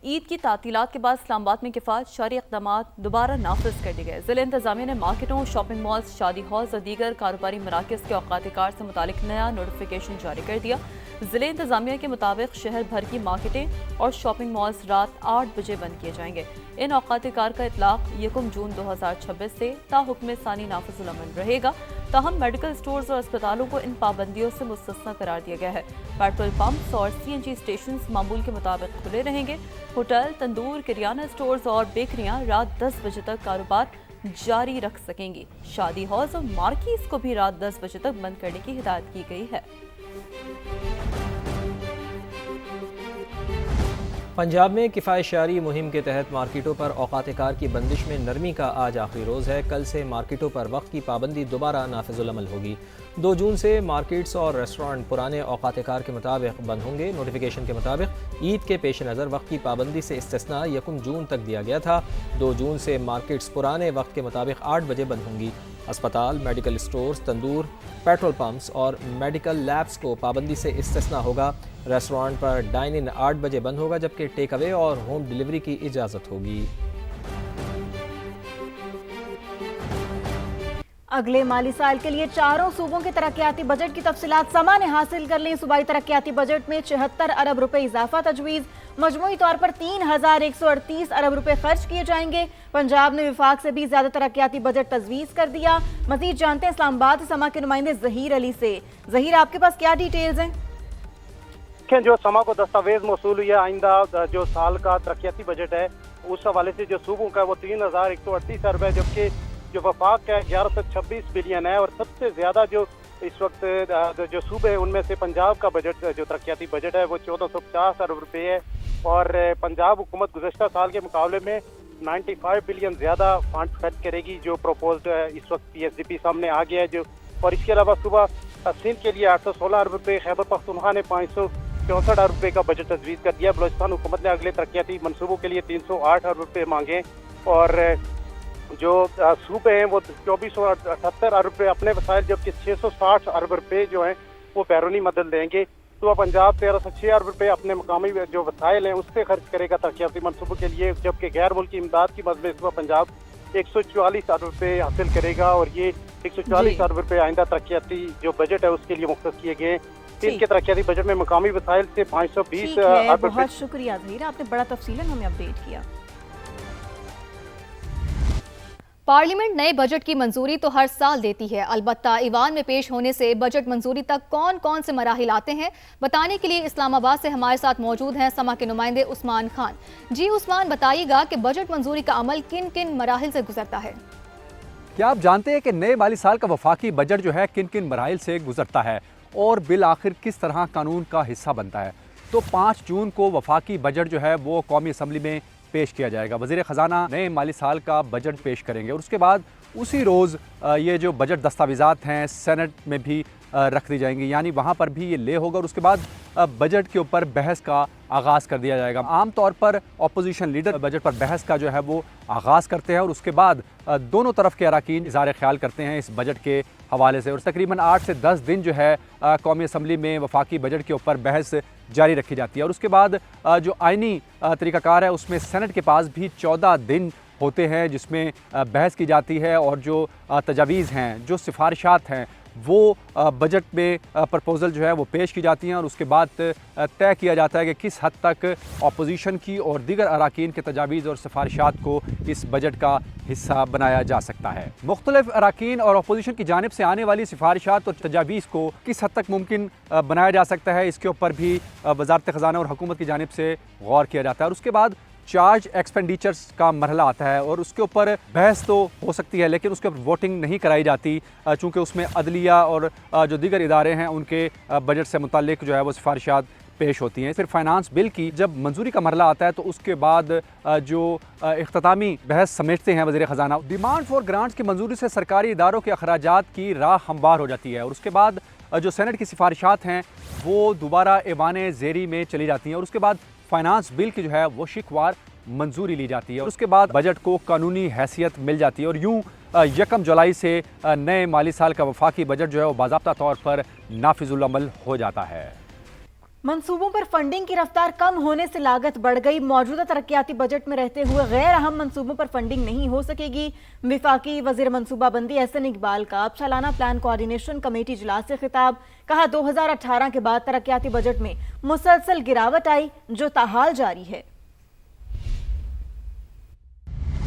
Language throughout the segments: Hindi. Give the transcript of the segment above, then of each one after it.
ईद की तातीलात के बाद इस्लामाबाद में किफ़ायत शरई इक़दाम दोबारा नाफिज कर दिए गए। ज़िला इंतज़ामिया ने मार्केटों, शॉपिंग मॉल्स, शादी हॉल्स और दीगर कारोबारी मराकज़ के औक़ात कार से मुतालिक नया नोटिफिकेशन जारी कर दिया। ज़िले इंतज़ामिया के मुताबिक शहर भर की मार्केटें और शॉपिंग मॉल्स रात 8 बजे बंद किए जाएंगे। इन औक़ात कार का इतलाक़ 1 जून 2026 से ताहुक्म सानी नाफिज़ुल अमल रहेगा। ताहम मेडिकल स्टोर्स और अस्पतालों को इन पाबंदियों से मुस्तस्ना करार दिया गया है। पेट्रोल पंप्स और CNG स्टेशन मामूल के मुताबिक खुले रहेंगे। होटल, तंदूर, किरियाना स्टोर्स और बेकरियां रात 10 बजे तक कारोबार जारी रख सकेंगी। शादी हॉल्स और मार्केट्स को भी रात 10 बजे तक बंद करने की हिदायत की गई है। पंजाब में किफ़ायत शरी मुहिम के तहत मार्केटों पर औक़ात कार की बंदिश में नरमी का आज आखिरी रोज़ है। कल से मार्केटों पर वक्त की पाबंदी दोबारा नाफिजुल अमल होगी। 2 जून से मार्केट्स और रेस्टोरेंट पुराने औक़ात कार के मुताबिक बंद होंगे। नोटिफिकेशन के मुताबिक ईद के पेश नज़र वक्त की पाबंदी से इस्तिस्ना 1 जून तक दिया गया था। 2 जून से मार्केट्स पुराने वक्त के मुताबिक 8 बजे बंद होंगी। अस्पताल, मेडिकल स्टोर्स, तंदूर, पेट्रोल पंप्स और मेडिकल लैब्स को पाबंदी से इस्तिस्ना होगा। रेस्टोरेंट पर डाइन इन 8 बजे बंद होगा, जबकि टेक अवे और होम डिलीवरी की इजाज़त होगी। अगले माली साल के लिए चारों सूबों के तरक्याती बजट की तफसीलात समा ने हासिल कर ली। सूबाई तरक्याती बजट में 74 अरब रुपए इजाफा तजवीज़। मजमूई तौर पर 3138 अरब रुपए खर्च किए जाएंगे। पंजाब ने विफाक से भी ज्यादा तरक्याती बजट तजवीज़ कर दिया। मजीद जानते हैं इस्लामाबाद से समा के नुमाइंदे जहीर अली से। जहीर, आपके पास क्या डिटेल्स हैं? जो समा को दस्तावेज मौसूल हुई है आइंदा जो साल का तरक्याती बजट है उस हवाले से जो सूबों का है वो 3138 अरब है, जबकि जो वफाक का 1126 बिलियन है। और सबसे ज्यादा जो इस वक्त जो सूबे हैं उनमें से पंजाब का बजट जो तरक्याती बजट है वो 1450 अरब रुपए है। और पंजाब हुकूमत गुज़श्ता साल के मुकाबले में 95 बिलियन ज्यादा फंड खर्च करेगी, जो प्रपोज्ड इस वक्त PSDP सामने आ गया है। जो और इसके अलावा सुबह सिंध के लिए 816 अरब रुपए, खैबर पख्तूनख्वा ने 564 अरब रुपए का बजट तजवीज़ कर दिया। बलोचिस्तान हुकूमत ने अगले तरक्याती मनसूबों के लिए 308 अरब रुपए मांगे। और जो सूबे हैं वो 2478 अरब रुपए अपने वसाइल, जबकि 660 अरब रुपए जो हैं वो बैरूनी मदद देंगे। तो पंजाब 1306 अरब रुपए अपने मकामी जो वसाइल हैं उससे खर्च करेगा तरक्याती मनसूबों के लिए, जबकि गैर मुल्की इमदाद की मद में इस पंजाब 144 अरब रुपए हासिल करेगा। और ये 144 अरब रुपए आइंदा तरक्याती जो बजट है उसके लिए मुख्तस किए गए। चीन के तरक्याती बजट में मकामी वसाइल से 520 अरब रुपए। बहुत शुक्रिया जहीर, आपने बड़ा तफसीलन हमें अपडेट किया। पार्लियामेंट नए बजट की मंजूरी तो हर साल देती है, अलबत्ता ईवान में पेश होने से बजट मंजूरी तक कौन कौन से मराहिल आते हैं, बताने के लिए इस्लामाबाद से हमारे साथ मौजूद हैं समा के नुमाइंदे उस्मान खान। जी उस्मान, बताइएगा कि बजट मंजूरी का अमल किन किन मराहिल से गुजरता है? क्या आप जानते हैं कि नए माली साल का वफाकी बजट जो है किन किन मराहिल से गुजरता है और बिल आखिर किस तरह कानून का हिस्सा बनता है? तो 5 जून को वफाकी बजट जो है वो कौमी असम्बली में पेश किया जाएगा। वज़ीर ख़जाना नए माली साल का बजट पेश करेंगे और उसके बाद उसी रोज़ ये जो बजट दस्तावेज़ात हैं सेनेट में भी रख दी जाएंगी, यानी वहाँ पर भी ये ले होगा। और उसके बाद बजट के ऊपर बहस का आगाज़ कर दिया जाएगा। आम तौर पर अपोजिशन लीडर बजट पर बहस का जो है वो आगाज़ करते हैं और उसके बाद दोनों तरफ के अराकीन इज़हार ख्याल करते हैं इस बजट के हवाले से। और तकरीबन 8 से 10 दिन जो है कौमी असम्बली में वफाकी बजट के ऊपर बहस जारी रखी जाती है। और उसके बाद जो आइनी तरीक़ाकार है उसमें सेनेट के पास भी 14 दिन होते हैं जिसमें बहस की जाती है और जो तजावीज़ हैं, जो सिफारिशात हैं वो बजट में प्रपोज़ल जो है वो पेश की जाती हैं। और उसके बाद तय किया जाता है कि किस हद तक अपोजिशन की और दीगर अराकीन के तजावीज़ और सिफारिशात को इस बजट का हिस्सा बनाया जा सकता है। मुख्तलिफ अराकीन और अपोजिशन की जानिब से आने वाली सिफारिशात और तजावीज़ को किस हद तक मुमकिन बनाया जा सकता है, इसके ऊपर भी वज़ारत ख़ज़ाना और हुकूमत की जानिब से गौर किया जाता है। और उसके बाद चार्ज एक्सपेंडिचर्स का मरहला आता है और उसके ऊपर बहस तो हो सकती है लेकिन उसके ऊपर वोटिंग नहीं कराई जाती, चूँकि उसमें अदलिया और जो दीगर इदारे हैं उनके बजट से मुताल्लिक जो है वो सिफारिशात पेश होती हैं। फिर फाइनेंस बिल की जब मंजूरी का मरहला आता है तो उसके बाद जो इख्तितामी बहस समेटते हैं वज़ीर ख़ज़ाना, डिमांड फॉर ग्रांट्स की मंजूरी से सरकारी इदारों के अखराजात की राह हमवार हो जाती है। और उसके बाद जो सेनेट की सिफारिशात हैं वो दोबारा ऐवान ज़ेरी में चली जाती हैं और उसके बाद फाइनेंस बिल की जो है वो शिकवार मंजूरी ली जाती है और उसके बाद बजट को कानूनी हैसियत मिल जाती है। और यूँ 1 जुलाई से नए माली साल का वफाकी बजट जो है वो बाज़ाब्ता तौर पर नाफिजुल अमल हो जाता है। मंसूबों पर फंडिंग की रफ्तार कम होने से लागत बढ़ गई। मौजूदा तरक्याती बजट में रहते हुए गैर अहम मंसूबों पर फंडिंग नहीं हो सकेगी। विफाकी वजीर मंसूबाबंदी एहसन इकबाल का अब सालाना प्लान कोऑर्डिनेशन कमेटी इजलास से खिताब। कहा 2018 के बाद तरक्याती बजट में मुसलसल गिरावट आई जो ताहाल जारी है।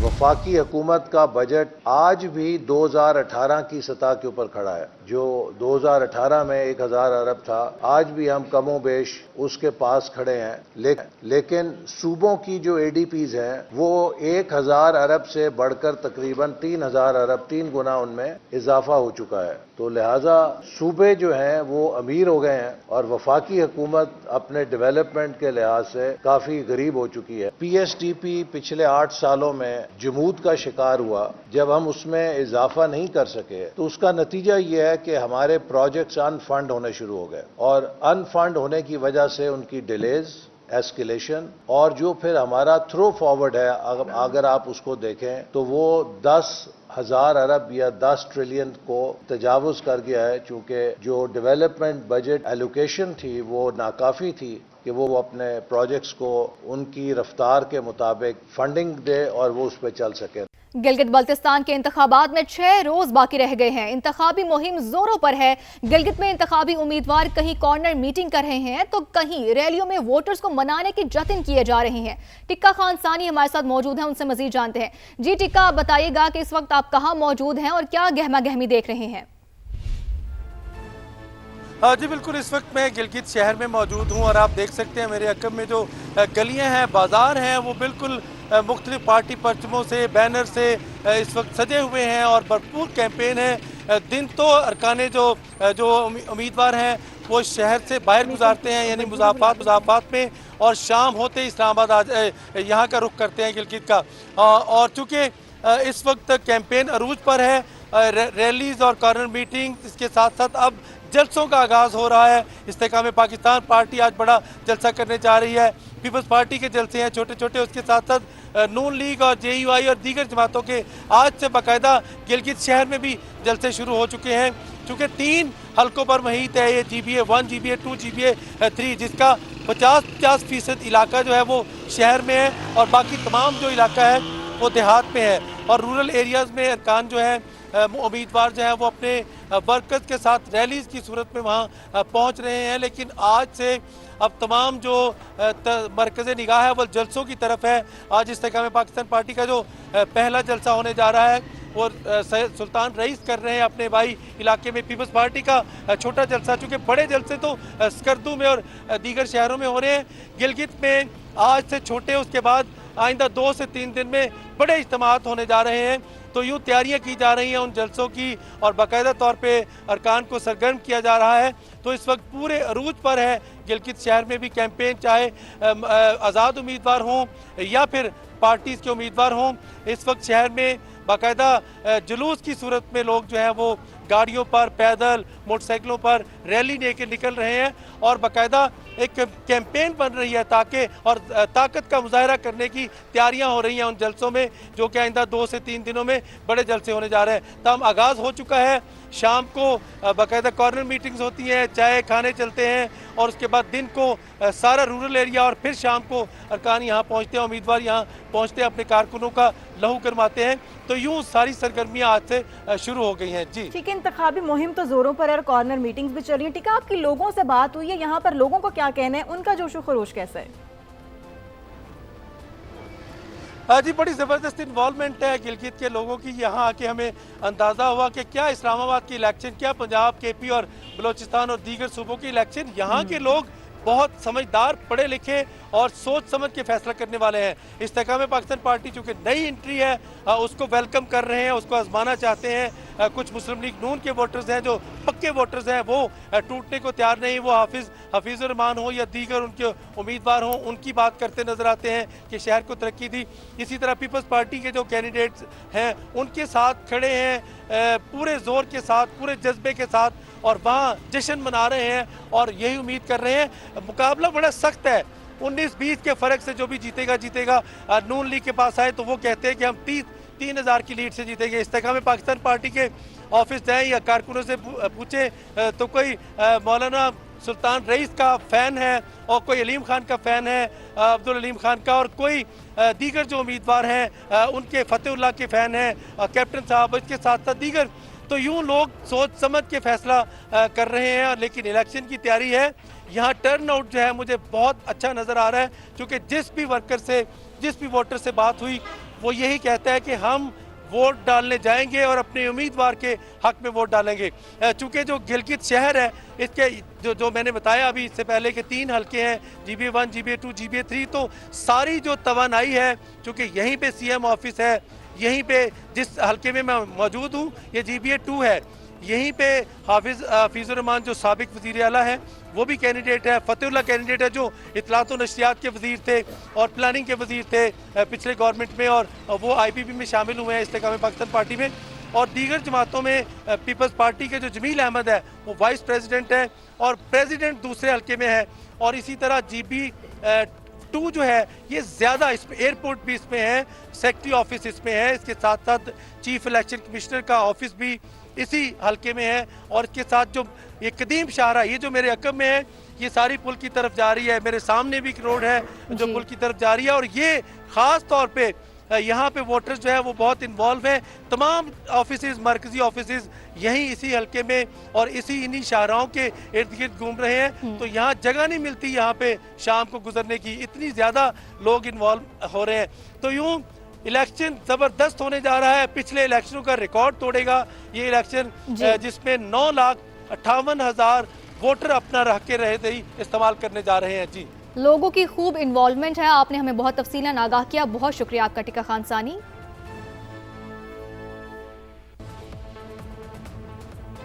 वफाकी हुकूमत का बजट आज भी 2018 की सतह के ऊपर खड़ा है। जो 2018 में 1000 अरब था, आज भी हम कमो बेश उसके पास खड़े हैं। लेकिन सूबों की जो एडीपीज हैं वो 1000 अरब से बढ़कर तकरीबन 3000 अरब, 3 गुना उनमें इजाफा हो चुका है। तो लिहाजा सूबे जो हैं वो अमीर हो गए हैं और वफाकी हुकूमत अपने डेवलपमेंट के लिहाज से काफी गरीब हो चुकी है। पीएसडीपी पिछले 8 सालों में जमूद का शिकार हुआ। जब हम उसमें इजाफा नहीं कर सके तो उसका नतीजा यह है कि हमारे प्रोजेक्ट्स अनफंड होने शुरू हो गए और अनफंड होने की वजह से उनकी डिलेज, एस्केलेशन और जो फिर हमारा थ्रो फॉरवर्ड है, अगर आप उसको देखें तो वो 10,000 अरब या 10 ट्रिलियन को तजावुज कर गया है। चूंकि जो डेवलपमेंट बजट एलोकेशन थी वो नाकाफी थी कि वो अपने प्रोजेक्ट्स को उनकी रफ्तार के मुताबिक फंडिंग दे और वो उस पर चल सके। गिलगित बल्तिस्तान के इंतखाबात में 6 रोज बाकी रह गए हैं। इंतखाबी मुहिम जोरों पर है। गिलगित में इंतखाबी उम्मीदवार कहीं कॉर्नर मीटिंग कर रहे हैं तो कहीं रैलियों में वोटर्स को मनाने के जतन किए जा रहे हैं। टिक्का खान सानी हमारे साथ मौजूद हैं, उनसे मजीद जानते हैं। जी टिक्का, आप बताइएगा कि इस वक्त आप कहाँ मौजूद हैं और क्या गहमा गहमी देख रहे हैं? जी बिल्कुल, इस वक्त मैं गिलगित शहर में मौजूद हूँ और आप देख सकते हैं मेरे अकब में जो गलियाँ हैं, बाजार हैं, वो बिल्कुल मुख्तलिफ पार्टी परचमों से, बैनर से इस वक्त सजे हुए हैं और भरपूर कैंपेन है। दिन तो अरकाने जो उम्मीदवार हैं वो शहर से बाहर गुजारते हैं, यानी मुज़ाफ़ात में, और शाम होते ही इस्लामाबाद यहाँ का रुख करते हैं गिलगित का। और चूँकि इस वक्त कैंपेन अरूज पर है, रैलीज और कॉर्नर मीटिंग, इसके साथ साथ अब जलसों का आगाज़ हो रहा है। इस्तेकाम पाकिस्तान पार्टी आज बड़ा जलसा करने जा रही है। पीपल्स पार्टी के जलसे हैं छोटे छोटे, उसके साथ साथ नून लीग और जेयूआई और दीगर जमातों के आज से बाकायदा गिलगित शहर में भी जलसे शुरू हो चुके हैं। चूँकि 3 हलकों पर मुहित है ये GBA 1, GBA 2, GBA 3, जिसका 50% इलाका जो है वो शहर में है और बाकी तमाम जो इलाका है वो देहात में है। और रूरल एरियाज़ में अरकान जो है, उम्मीदवार जो है वो अपने वर्कर्स के साथ रैलीज की सूरत में वहाँ पहुँच रहे हैं। लेकिन आज से अब तमाम जो मरकज़ निगाह है वो जलसों की तरफ है। आज इस्तेकाम पाकिस्तान पार्टी का जो पहला जलसा होने जा रहा है और सुल्तान रईस कर रहे हैं अपने भाई इलाके में। पीपल्स पार्टी का छोटा जलसा, चूँकि बड़े जलसे तो स्कर्दू में और दीगर शहरों में हो रहे हैं, गिलगित में आज से छोटे, उसके बाद आइंदा 2 से 3 दिन में बड़े इज्तिमात होने जा रहे हैं। तो यूँ तैयारियां की जा रही हैं उन जलसों की और बाकायदा तौर पे अरकान को सरगर्म किया जा रहा है। तो इस वक्त पूरे अरूज पर है गिलगित शहर में भी कैंपेन, चाहे आज़ाद उम्मीदवार हों या फिर पार्टीज़ के उम्मीदवार हों। इस वक्त शहर में बाकायदा जुलूस की सूरत में लोग जो है वो गाड़ियों पर, पैदल, मोटरसाइकिलों पर रैली लेके निकल रहे हैं और बाकायदा एक कैंपेन बन रही है ताकि और ताकत का मुजाहरा करने की तैयारियां हो रही हैं उन जलसों में, जो कि आइंदा 2 से 3 दिनों में बड़े जलसे होने जा रहे हैं। तमाम आगाज़ हो चुका है। शाम को बाकायदा कॉर्नर मीटिंग्स होती हैं, चाय खाने चलते हैं और उसके बाद दिन को सारा रूरल एरिया और फिर शाम को अरकान यहाँ पहुँचते हैं, उम्मीदवार यहाँ पहुँचते हैं, अपने कारकुनों का लहू करवाते हैं। तो यूँ सारी सरगर्मियाँ आज से शुरू हो गई हैं। जी ठीक है, इंतखाबी मुहिम तो जोरों पर है और कॉर्नर मीटिंग्स भी चल रही है। ठीक है, आपकी लोगों से बात हुई है, यहाँ पर लोगों को क्या कहना है, उनका जोशो खरोश कैसा है? जी बड़ी ज़बरदस्त इन्वॉल्वमेंट है गिलगित के लोगों की। यहाँ आके हमें अंदाज़ा हुआ कि क्या इस्लामाबाद की इलेक्शन, क्या पंजाब, KP और बलोचिस्तान और दीगर सूबों की इलेक्शन, यहाँ के लोग बहुत समझदार, पढ़े लिखे और सोच समझ के फैसला करने वाले हैं। इस्तेकाम पाकिस्तान पार्टी चूँकि नई एंट्री है उसको वेलकम कर रहे हैं, उसको आजमाना चाहते हैं। कुछ मुस्लिम लीग नून के वोटर्स हैं जो पक्के वोटर्स हैं, वो टूटने को तैयार नहीं। वो हफीज़ुर रहमान हो या दीगर उनके उम्मीदवार हों, उनकी बात करते नजर आते हैं कि शहर को तरक्की दी। इसी तरह पीपल्स पार्टी के जो कैंडिडेट्स हैं उनके साथ खड़े हैं पूरे जोर के साथ, पूरे जज्बे के साथ, और वहाँ जश्न मना रहे हैं और यही उम्मीद कर रहे हैं। मुकाबला बड़ा सख्त है, 19-20 के फ़र्क से जो भी जीतेगा जीतेगा। नून लीग के पास आए तो वो कहते हैं कि हम 3,000 की लीड से जीतेंगे। इस्तेकाम पाकिस्तान पार्टी के ऑफिस जाएँ या कारकुनों से पूछे तो कोई मौलाना सुल्तान रईस का फ़ैन है और कोई अलीम खान का फ़ैन है, अब्दुल अलीम खान का, और कोई दीगर जो उम्मीदवार हैं उनके फतेहुल्लाह के फ़ैन हैं, कैप्टन साहब, इसके साथ साथ दीगर। तो यूँ लोग सोच समझ के फैसला कर रहे हैं। लेकिन इलेक्शन की तैयारी है, यहाँ टर्न आउट जो है मुझे बहुत अच्छा नज़र आ रहा है, क्योंकि जिस भी वर्कर से, जिस भी वोटर से बात हुई, वो यही कहता है कि हम वोट डालने जाएंगे और अपने उम्मीदवार के हक में वोट डालेंगे। चूँकि जो गिलगित शहर है, इसके जो मैंने बताया अभी इससे पहले कि 3 हलके हैं, GBA1, GBA2, GBA3, तो सारी जो तवानाई है, चूँकि यहीं पे CM ऑफिस है, यहीं पे जिस हलके में मैं मौजूद हूँ ये GBA2 है, यहीं पे हाफिज़ुर रहमान जो साबिक वज़ीर आला है वो भी कैंडिडेट है, फतेहुल्लाह कैंडिडेट है जो इत्तलात और नशरियात के वज़ीर थे और प्लानिंग के वज़ीर थे पिछले गवर्नमेंट में, और वो IPP में शामिल हुए हैं इस्तेकाम पाकिस्तान पार्टी में। और दीगर जमातों में पीपल्स पार्टी के जो जमील अहमद है वो वाइस प्रेसिडेंट है और प्रेसिडेंट दूसरे हलके में है। और इसी तरह GB2 जो है ये ज़्यादा, इसमें एयरपोर्ट भी इसमें है, सेक्रेटरी ऑफिस इसमें है, इसके साथ साथ चीफ इलेक्शन कमिश्नर का ऑफिस भी इसी हलके में है। और इसके साथ जो ये कदीम शाहरा, ये जो मेरे अकब में है, ये सारी पुल की तरफ जा रही है, मेरे सामने भी एक रोड है जो पुल की तरफ जा रही है। और ये ख़ास तौर पे यहाँ पे वोटर्स जो है वो बहुत इन्वॉल्व हैं। तमाम ऑफिसेज, मरकजी ऑफिसेज यहीं इसी हलके में और इन्हीं शाहराओं के इर्द गिर्द घूम रहे हैं। तो यहाँ जगह नहीं मिलती यहाँ पे शाम को गुजरने की, इतनी ज़्यादा लोग इन्वॉल्व हो रहे हैं। तो यूँ इलेक्शन ज़बरदस्त होने जा रहा है, पिछले इलेक्शनों का रिकॉर्ड तोड़ेगा ये इलेक्शन, जिसमें 9,58,000 वोटर अपना रह के रहे थे इस्तेमाल करने जा रहे हैं। जी, लोगों की खूब इन्वॉल्वमेंट है। आपने हमें बहुत तफसीलन आगाह किया, बहुत शुक्रिया आपका टिका खान सानी।